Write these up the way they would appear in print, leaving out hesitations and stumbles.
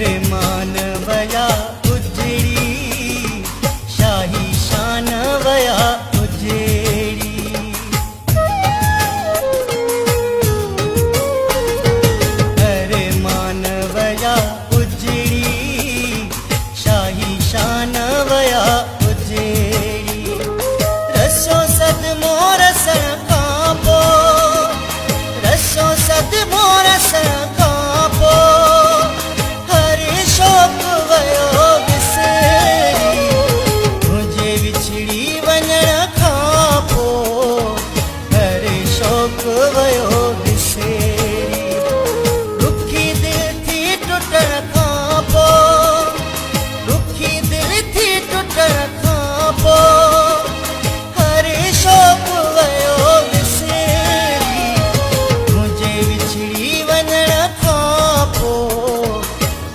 अरे मान वया उजड़ी शाही शान वया उजड़ी। अरे मान वया उजड़ी शाही शान वया उजड़ी। रसो सद मोरसण खां पोइ रसो सद मोरसण खां पोइ हरे शौक़ वयो विसरी। मुंहिंजे विछड़ी वञण खां पोइ हरे शौक़ वयो विसरी। दुखी दिल थी टुटण खां पोइ दुखी दिल थी टुटण खां पोइ हरे शौक़ वयो विसरी। मुंहिंजे विछड़ी वञण खां पोइ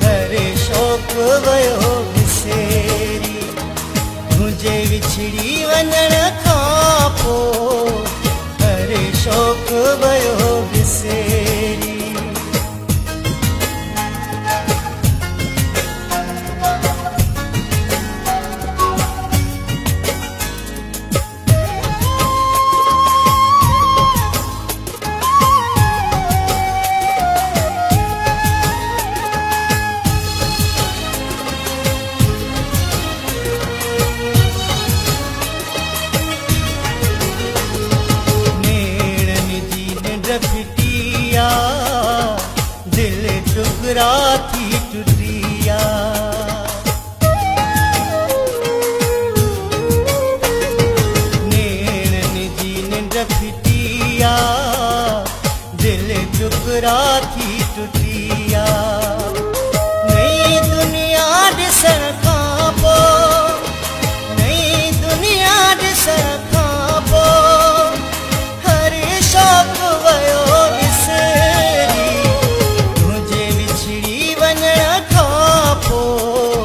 हरे शौक़ वयो विसरी। मुंहिंजे विछड़ी वञण खां पोइ हरे शौक़ वयो विसरी। फिटिया दिल टुकड़ा थी टुटिया। नेणन जी निंड फिटिया दिल टुकड़ा थी टुटिया। नई दुनिया ॾिसण खां पोइ नई दुनिया ॾिसण खां पोइ हरे शौक़ वयो विसरी। मुंहिंजे विछड़ी वञण खां पोइ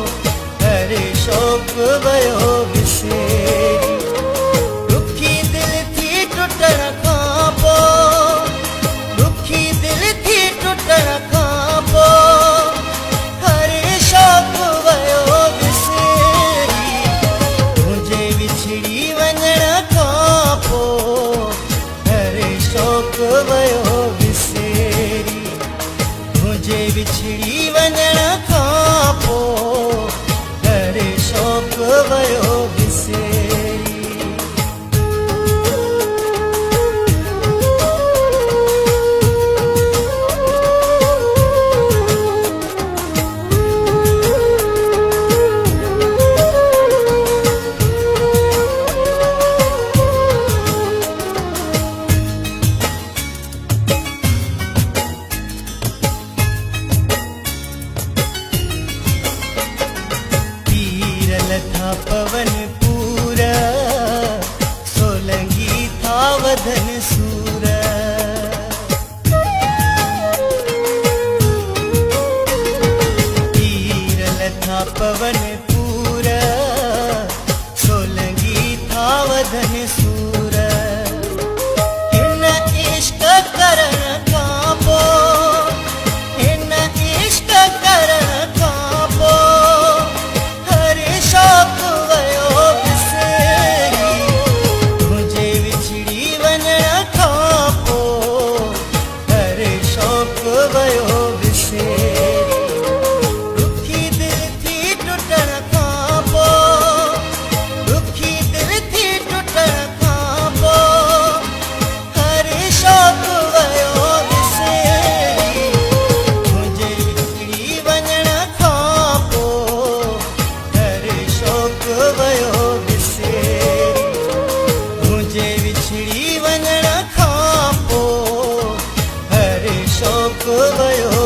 हरे शौक़ वयो विसरी। दुखी दिल थी टुटण खां पोइ दुखी दिल थी टुटण खां पोइ हरे शौक़ वयो विसरी। मुंहिंजे विछड़ी वञण खां पोइ हरे शौक़ वयो विसरी। मुंहिंजे विछड़ी वञण खां पोइ हरे शौक़ वयो विसरी। था पवन पूर सोलंगी था वधन सूर। तीरल था पवन पूर सोलंगी था वधन सूर। हिन इश्क करण खां पोइ हिन इश्क करण खां पोइ हरे शौक़ वयो विसरी। मुंहिंजे विछड़ी वञण खां पोइ हरे शौक़ वयो विसरी। दुखी दिल थी टुटण खां पोइ दुखी दिल थी टुटण खां पोइ हरे शौक़ वयो विसरी। मुंहिंजे विछड़ी वञण खां पोइ हरे शौक़ वयो विसरी। मुंहिंजे विछड़ी वञण खां पोइ हरे शौक़ वयो